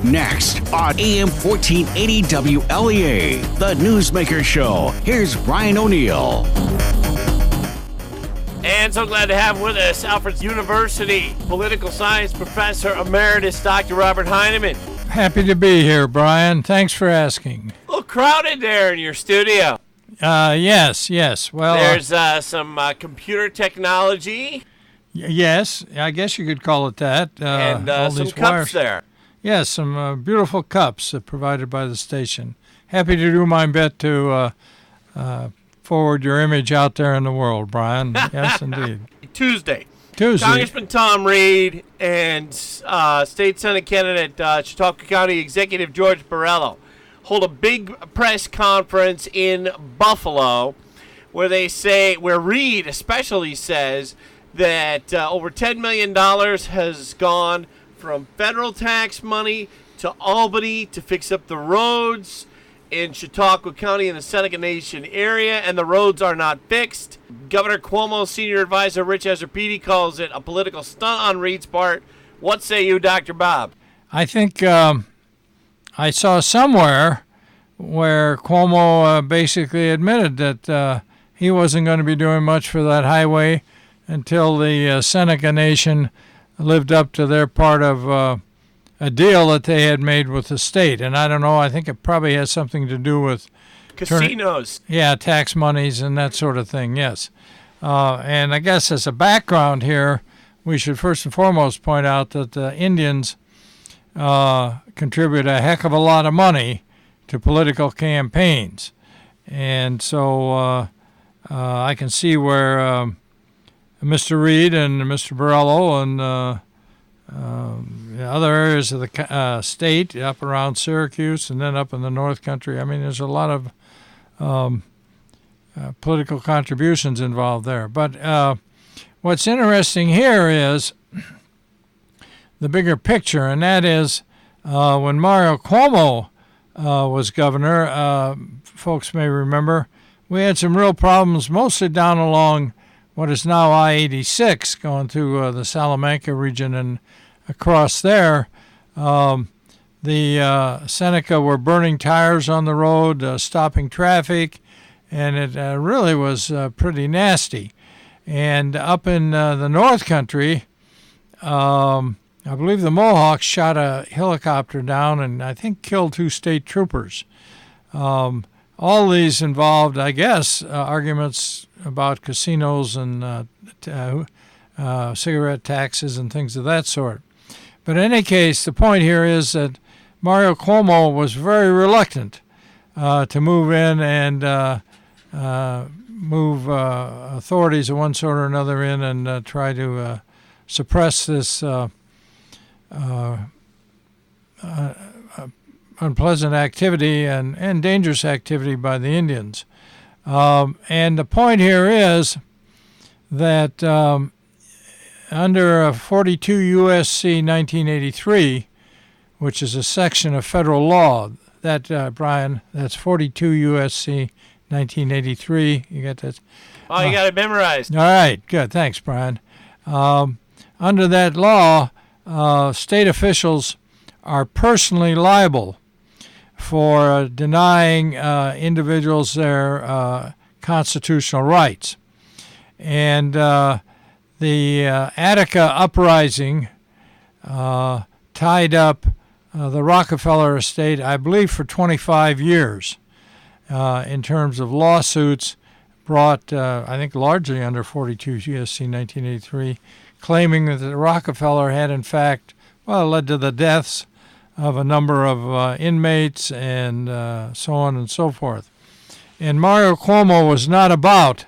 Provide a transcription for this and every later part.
Next on AM 1480 WLEA, the Newsmaker Show. Here's Brian O'Neill. And so glad to have with us Alfred's University political science professor emeritus, Dr. Robert Heineman. Happy to be here, Brian. Thanks for asking. A little crowded there in your studio. Yes. Well, there's some computer technology. Yes, I guess you could call it that. And all some these cups wires. there. Yes, some beautiful cups provided by the station. Happy to do my bit to forward your image out there in the world, Brian. Yes, indeed. Tuesday. Congressman Tom Reed and State Senate candidate Chautauqua County Executive George Borrello hold a big press conference in Buffalo where Reed especially says that over $10 million has gone from federal tax money to Albany to fix up the roads in Chautauqua County in the Seneca Nation area, and the roads are not fixed. Governor Cuomo's senior advisor, Rich Ezerpidi, calls it a political stunt on Reed's part. What say you, Dr. Bob? I think I saw somewhere where Cuomo basically admitted that he wasn't going to be doing much for that highway until the Seneca Nation lived up to their part of a deal that they had made with the state. And I don't know, I think it probably has something to do with casinos. Tax monies and that sort of thing, yes. And I guess as a background here, we should first and foremost point out that the Indians contribute a heck of a lot of money to political campaigns. And so I can see where Mr. Reed and Mr. Borrello and other areas of the state, up around Syracuse and then up in the North Country. I mean, there's a lot of political contributions involved there. But what's interesting here is the bigger picture, and that is when Mario Cuomo was governor, folks may remember, we had some real problems, mostly down along what is now I-86, going through the Salamanca region and across there. The Seneca were burning tires on the road, stopping traffic, and it really was pretty nasty. And up in the North Country, I believe the Mohawks shot a helicopter down and I think killed 2 state troopers. All these involved, I guess, arguments about casinos and cigarette taxes and things of that sort. But in any case, the point here is that Mario Cuomo was very reluctant to move in and move authorities of one sort or another in and try to suppress this unpleasant activity and dangerous activity by the Indians. And the point here is that under 42 U.S.C. 1983, which is a section of federal law, that, Brian, that's 42 U.S.C. 1983. You got that? Oh, you got it memorized. All right, good. Thanks, Brian. Under that law, state officials are personally liable for denying individuals their constitutional rights. And the Attica uprising tied up the Rockefeller estate, I believe, for 25 years in terms of lawsuits brought, I think, largely under 42 U.S.C. 1983, claiming that the Rockefeller had, in fact, led to the deaths of a number of inmates and so on and so forth. And Mario Cuomo was not about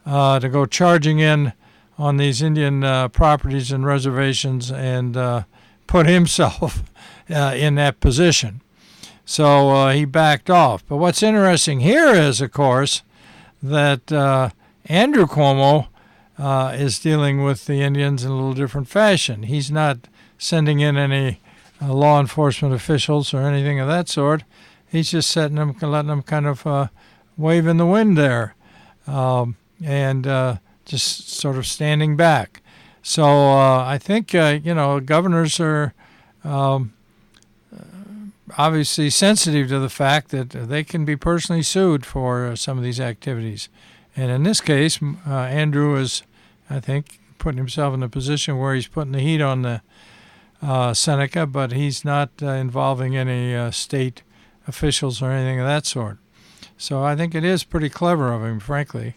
to go charging in on these Indian properties and reservations and put himself in that position. So he backed off. But what's interesting here is, of course, that Andrew Cuomo is dealing with the Indians in a little different fashion. He's not sending in any law enforcement officials or anything of that sort. He's just letting them kind of wave in the wind there and just sort of standing back. So I think, governors are obviously sensitive to the fact that they can be personally sued for some of these activities. And in this case, Andrew is, I think, putting himself in a position where he's putting the heat on the Seneca, but he's not involving any state officials or anything of that sort. So I think it is pretty clever of him, frankly.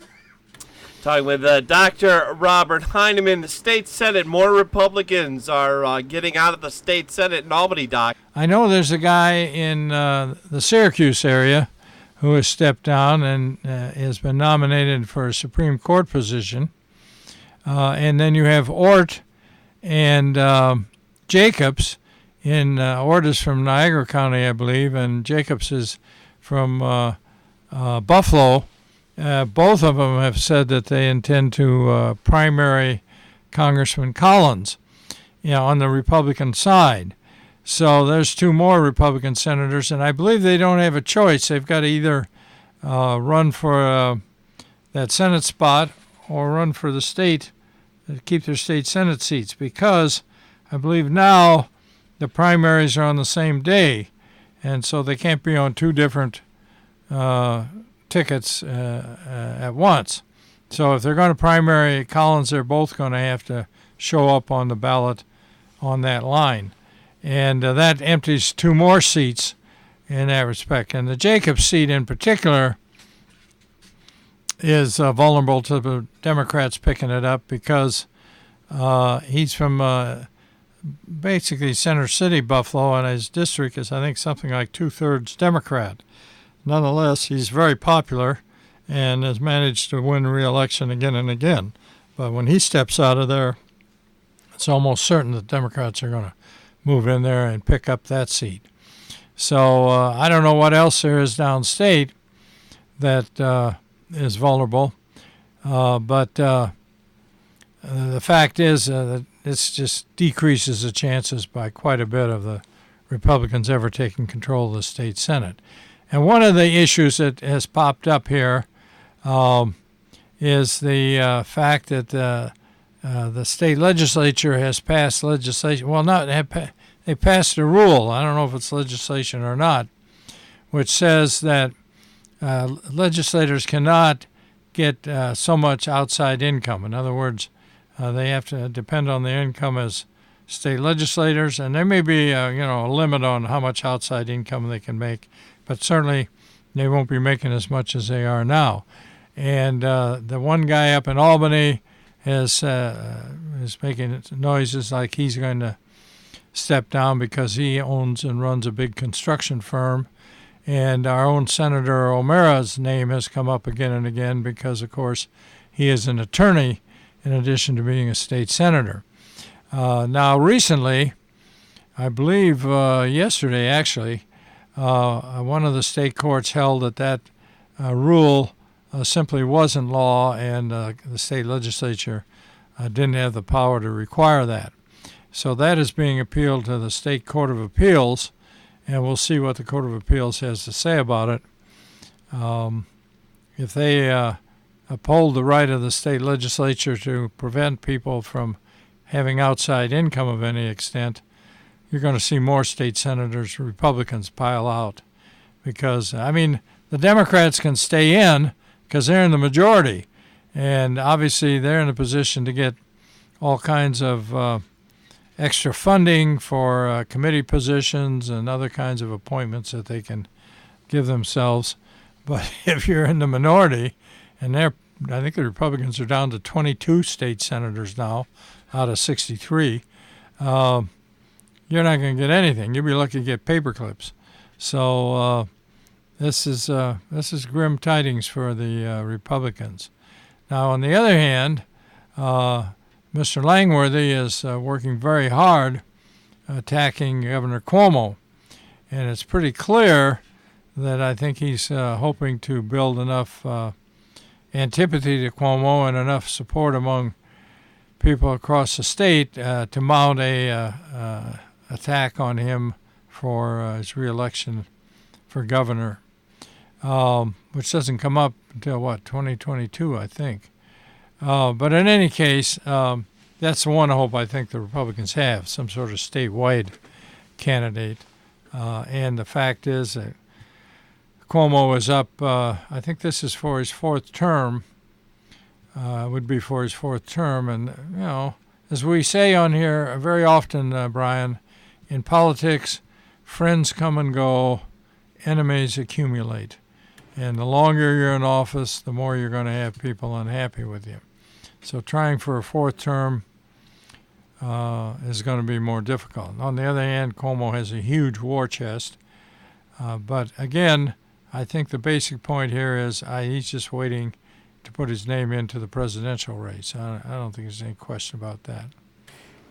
Talking with Dr. Robert Heineman, the state Senate. More Republicans are getting out of the state Senate in Albany, Doc. I know there's a guy in the Syracuse area who has stepped down and has been nominated for a Supreme Court position. And then you have Ort and Jacobs. Ort is from Niagara County, I believe, and Jacobs is from Buffalo. Both of them have said that they intend to primary Congressman Collins, on the Republican side. So there's two more Republican senators, and I believe they don't have a choice. They've got to either run for that Senate spot or run for the state, keep their state Senate seats, because I believe now the primaries are on the same day, and so they can't be on two different tickets at once. So if they're going to primary Collins, they're both going to have to show up on the ballot on that line. And that empties two more seats in that respect. And the Jacobs seat in particular is vulnerable to the Democrats picking it up because he's from basically Center City, Buffalo, and his district is, I think, something like 2/3 Democrat. Nonetheless, he's very popular and has managed to win re-election again and again. But when he steps out of there, it's almost certain that Democrats are going to move in there and pick up that seat. So I don't know what else there is downstate that is vulnerable. But the fact is that this just decreases the chances by quite a bit of the Republicans ever taking control of the state Senate. And one of the issues that has popped up here is the fact that the state legislature has passed legislation. Well, they passed a rule. I don't know if it's legislation or not, which says that legislators cannot get so much outside income. In other words, they have to depend on their income as state legislators, and there may be a limit on how much outside income they can make. But certainly they won't be making as much as they are now. And the one guy up in Albany is making noises like he's going to step down because he owns and runs a big construction firm. And our own Senator O'Mara's name has come up again and again because, of course, he is an attorney in addition to being a state senator. Now, recently, I believe yesterday actually, one of the state courts held that rule simply wasn't law, and the state legislature didn't have the power to require that. So that is being appealed to the State Court of Appeals, and we'll see what the Court of Appeals has to say about it. If they uphold the right of the state legislature to prevent people from having outside income of any extent, you're going to see more state senators, Republicans, pile out. Because, the Democrats can stay in because they're in the majority. And obviously they're in a position to get all kinds of extra funding for committee positions and other kinds of appointments that they can give themselves. But if you're in the minority, and I think the Republicans are down to 22 state senators now out of 63, you're not going to get anything. You'll be lucky to get paper clips. So this is grim tidings for the Republicans. Now, on the other hand, Mr. Langworthy is working very hard attacking Governor Cuomo. And it's pretty clear that I think he's hoping to build enough antipathy to Cuomo and enough support among people across the state to mount a attack on him for his re-election for governor, which doesn't come up until, 2022, I think. But in any case, that's the one hope I think the Republicans have, some sort of statewide candidate And the fact is that Cuomo is up, I think this is for his fourth term, would be for his fourth term. And, as we say on here very often, Brian, in politics, friends come and go, enemies accumulate. And the longer you're in office, the more you're going to have people unhappy with you. So trying for a fourth term is going to be more difficult. On the other hand, Cuomo has a huge war chest. But again, I think the basic point here is he's just waiting to put his name into the presidential race. I don't think there's any question about that.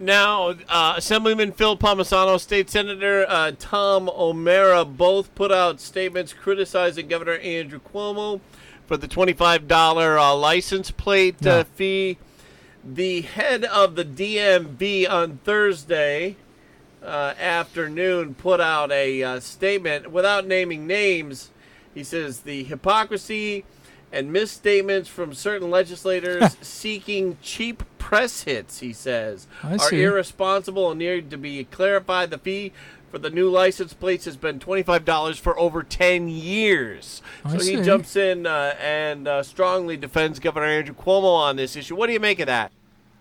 Now, Assemblyman Phil Palmisano, State Senator Tom O'Mara both put out statements criticizing Governor Andrew Cuomo for the $25 license plate fee. The head of the DMV on Thursday afternoon put out a statement without naming names. He says the hypocrisy and misstatements from certain legislators seeking cheap press hits, he says, are irresponsible and need to be clarified. The fee for the new license plates has been $25 for over 10 years. So he jumps in and strongly defends Governor Andrew Cuomo on this issue. What do you make of that?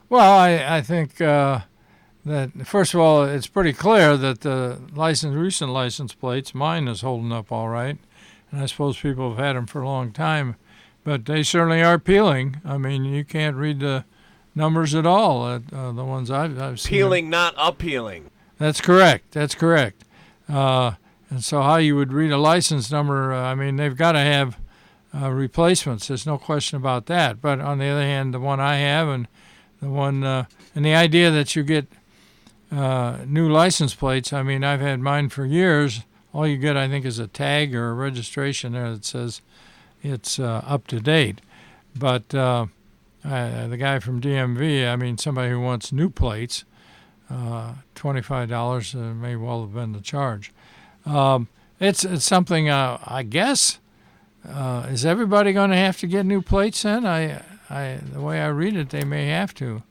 Well, I think that, first of all, it's pretty clear that the recent license plates, mine is holding up all right, and I suppose people have had them for a long time, but they certainly are peeling. I mean, you can't read the numbers at all, the ones I've seen. Peeling, not appealing. That's correct. And so how you would read a license number, I mean, they've got to have replacements. There's no question about that. But on the other hand, the one I have and the one, and the idea that you get new license plates, I mean, I've had mine for years. All you get, I think, is a tag or a registration there that says it's up to date. But the guy from DMV, I mean, somebody who wants new plates, $25 may well have been the charge. It's something, I guess, is everybody going to have to get new plates then? The way I read it, they may have to.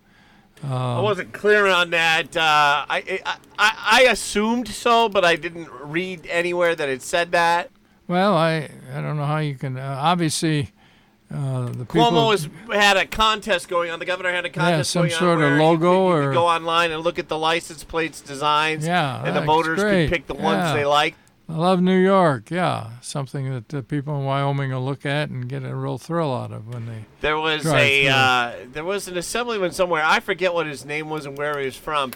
I wasn't clear on that. I assumed so, but I didn't read anywhere that it said that. Well, I don't know how you can. Obviously, the people. Cuomo had a contest going on. The governor had a contest going on. Some sort of logo, you could go online and look at the license plates designs. Yeah, and the voters could pick the ones they like. I love New York. Yeah, something that the people in Wyoming will look at and get a real thrill out of when they. There was there was an assemblyman somewhere. I forget what his name was and where he was from,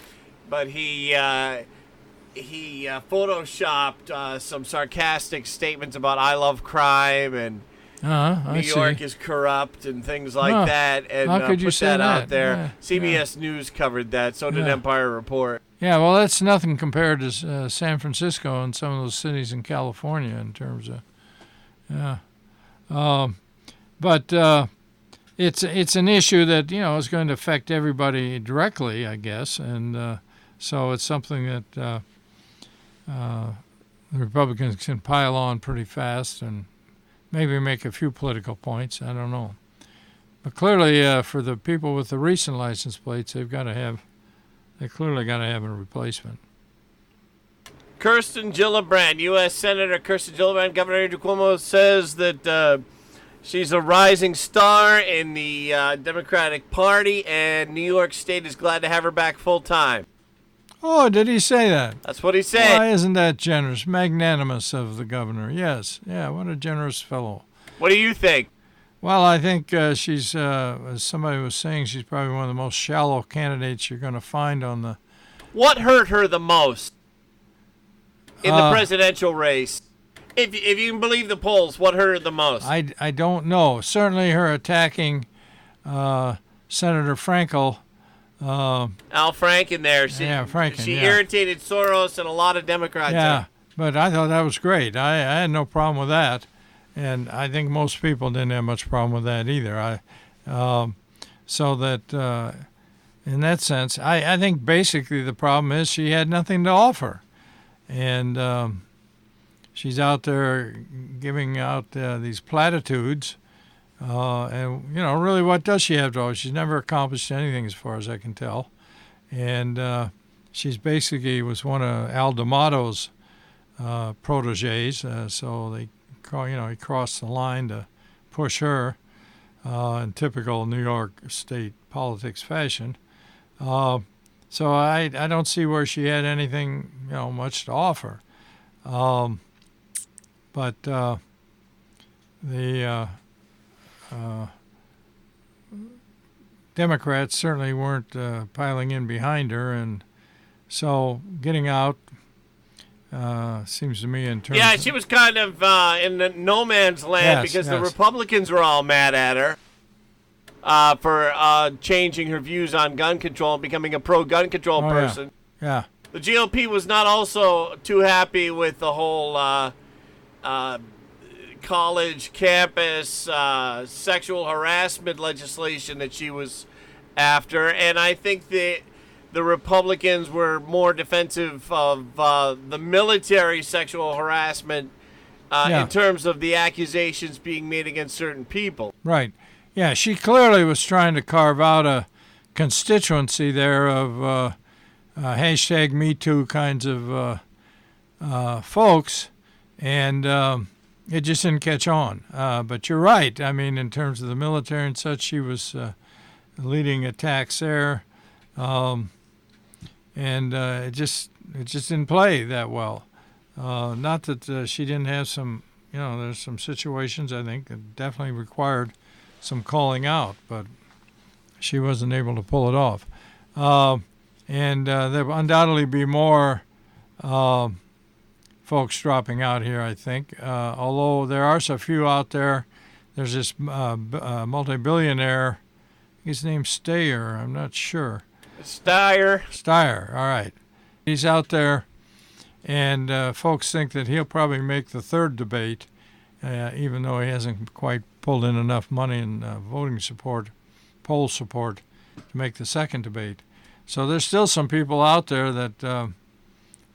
but he photoshopped some sarcastic statements about "I love crime" and New York is corrupt and things like that, and put that out there. Yeah, CBS News covered that. So did Empire Report. Yeah, well, that's nothing compared to San Francisco and some of those cities in California in terms of, but it's an issue that is going to affect everybody directly, I guess, and so it's something that the Republicans can pile on pretty fast and maybe make a few political points. I don't know, but clearly for the people with the recent license plates, they clearly got to have a replacement. Kirsten Gillibrand, U.S. Senator Kirsten Gillibrand, Governor Andrew Cuomo says that she's a rising star in the Democratic Party, and New York State is glad to have her back full time. Oh, did he say that? That's what he said. Why isn't that generous? Magnanimous of the governor. Yes. Yeah, what a generous fellow. What do you think? Well, I think she's, as somebody was saying, she's probably one of the most shallow candidates you're going to find on the... What hurt her the most in the presidential race? If you can believe the polls, what hurt her the most? I don't know. Certainly her attacking Senator Frankel. Al Franken there. She irritated Soros and a lot of Democrats. Yeah, but I thought that was great. I had no problem with that. And I think most people didn't have much problem with that either. So that in that sense, I think basically the problem is she had nothing to offer. And she's out there giving out these platitudes. And, really what does she have to offer? She's never accomplished anything as far as I can tell. And she's basically was one of Al D'Amato's proteges, so they, he crossed the line to push her in typical New York State politics fashion. So I don't see where she had anything, much to offer. But the Democrats certainly weren't piling in behind her, and so getting out seems to me in terms. Yeah, she was kind of in the no man's land because the Republicans were all mad at her for changing her views on gun control and becoming a pro-gun control person. Yeah. The GOP was not also too happy with the whole college campus sexual harassment legislation that she was after, and I think the Republicans were more defensive of the military sexual harassment in terms of the accusations being made against certain people. Right. Yeah, she clearly was trying to carve out a constituency there of hashtag Me Too kinds of folks, and it just didn't catch on. But you're right. I mean, in terms of the military and such, she was leading attacks there, and it just didn't play that well. Not that she didn't have some, there's some situations I think that definitely required some calling out, but she wasn't able to pull it off. And there will undoubtedly be more folks dropping out here, I think. Although there are so few out there. There's this multi-billionaire, his name's Steyer, I'm not sure. Steyer, all right. He's out there, and folks think that he'll probably make the third debate, even though he hasn't quite pulled in enough money in voting support, poll support, to make the second debate. So there's still some people out there that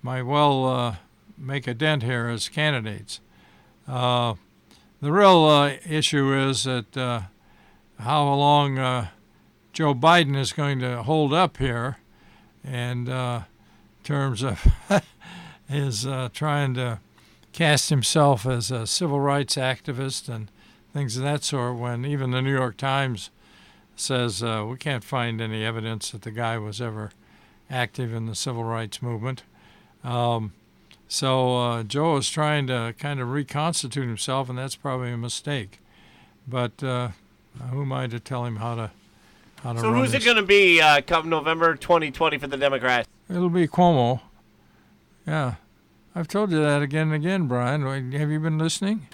might well make a dent here as candidates. The real issue is that how long Joe Biden is going to hold up here, and in terms of his trying to cast himself as a civil rights activist and things of that sort, when even the New York Times says we can't find any evidence that the guy was ever active in the civil rights movement. So Joe is trying to kind of reconstitute himself, and that's probably a mistake. But who am I to tell him how to run? So who's it going to be come November 2020 for the Democrats? It'll be Cuomo. Yeah. I've told you that again and again, Brian. Have you been listening?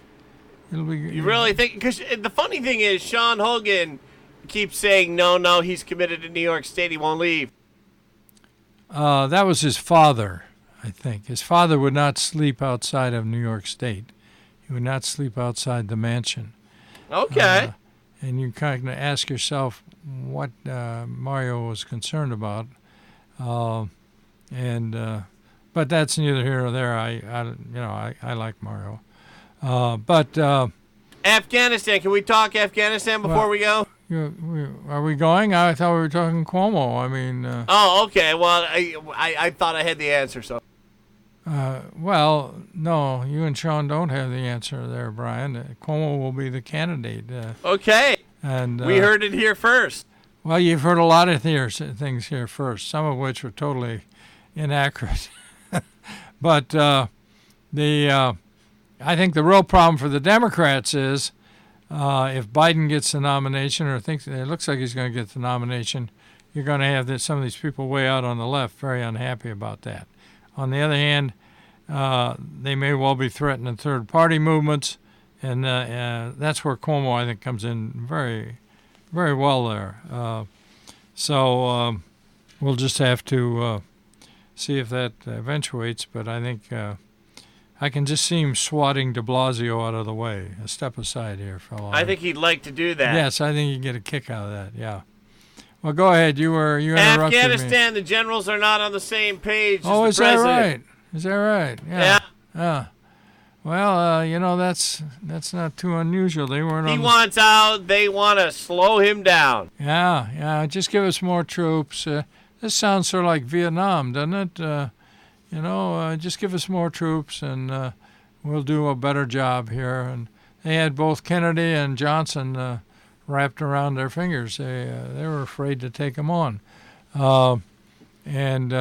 It'll be. You really think? Because the funny thing is, Sean Hogan keeps saying, no, he's committed to New York State. He won't leave. That was his father, I think. His father would not sleep outside of New York State. He would not sleep outside the mansion. Okay. And you kind of ask yourself what Mario was concerned about. But that's neither here nor there. I like Mario. Afghanistan. Can we talk Afghanistan before we go? Are we going? I thought we were talking Cuomo. I mean. Oh, okay. Well, I thought I had the answer. So. Well, no, you and Sean don't have the answer there, Brian. Cuomo will be the candidate. Okay. And we heard it here first. Well, you've heard a lot of things here first, some of which were totally inaccurate. But I think the real problem for the Democrats is if Biden gets the nomination, or thinks it looks like he's going to get the nomination, you're going to have some of these people way out on the left very unhappy about that. On the other hand, they may well be threatening third-party movements, and that's where Cuomo, I think, comes in very, very well there. So we'll just have to see if that eventuates, but I think I can just see him swatting de Blasio out of the way. A step aside here, fellow. I think he'd like to do that. Yes, I think he'd get a kick out of that, yeah. Well, go ahead. You interrupted Afghanistan, me. The generals are not on the same page as Oh, the is that president. right? Is that right? Yeah. Well, that's not too unusual. They weren't. He wants out. They want to slow him down. Yeah. Just give us more troops. This sounds sort of like Vietnam, doesn't it? just give us more troops and we'll do a better job here. And they had both Kennedy and Johnson wrapped around their fingers. They were afraid to take them on. And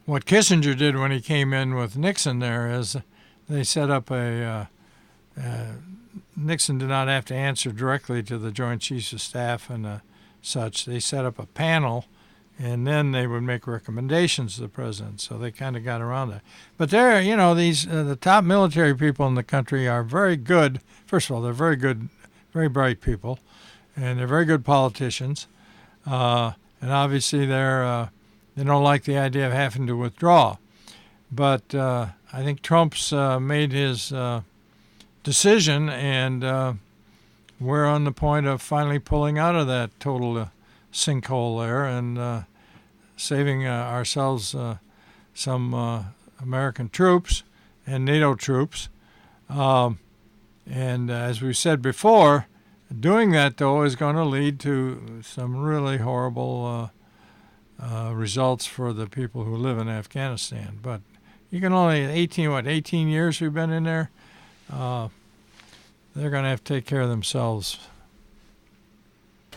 what Kissinger did when he came in with Nixon there is they set up Nixon did not have to answer directly to the Joint Chiefs of Staff and such. They set up a panel, and then they would make recommendations to the president. So they kind of got around that. But the top military people in the country are very good. First of all, they're very good, very bright people, and they're very good politicians. And obviously they don't like the idea of having to withdraw. But I think Trump's made his decision, and we're on the point of finally pulling out of that total sinkhole there and saving ourselves some American troops and NATO troops. And as we said before, doing that, though, is going to lead to some really horrible results for the people who live in Afghanistan. But you can only 18 years we've been in there. They're going to have to take care of themselves.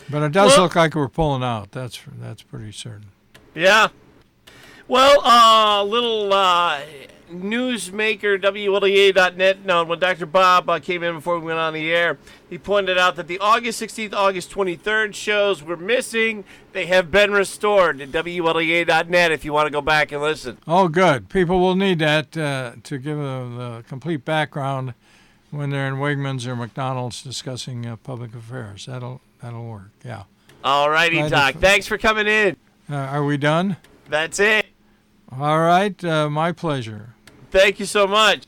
But it does look like we're pulling out. That's pretty certain. Yeah. Well, little Newsmaker, WLDA.net. Now, when Dr. Bob came in before we went on the air, he pointed out that the August 16th, August 23rd shows were missing. They have been restored at WLDA.net if you want to go back and listen. Oh, good. People will need that to give the complete background when they're in Wegmans or McDonald's discussing public affairs. That'll work, yeah. All righty, Doc. Thanks for coming in. Are we done? That's it. All right. My pleasure. Thank you so much.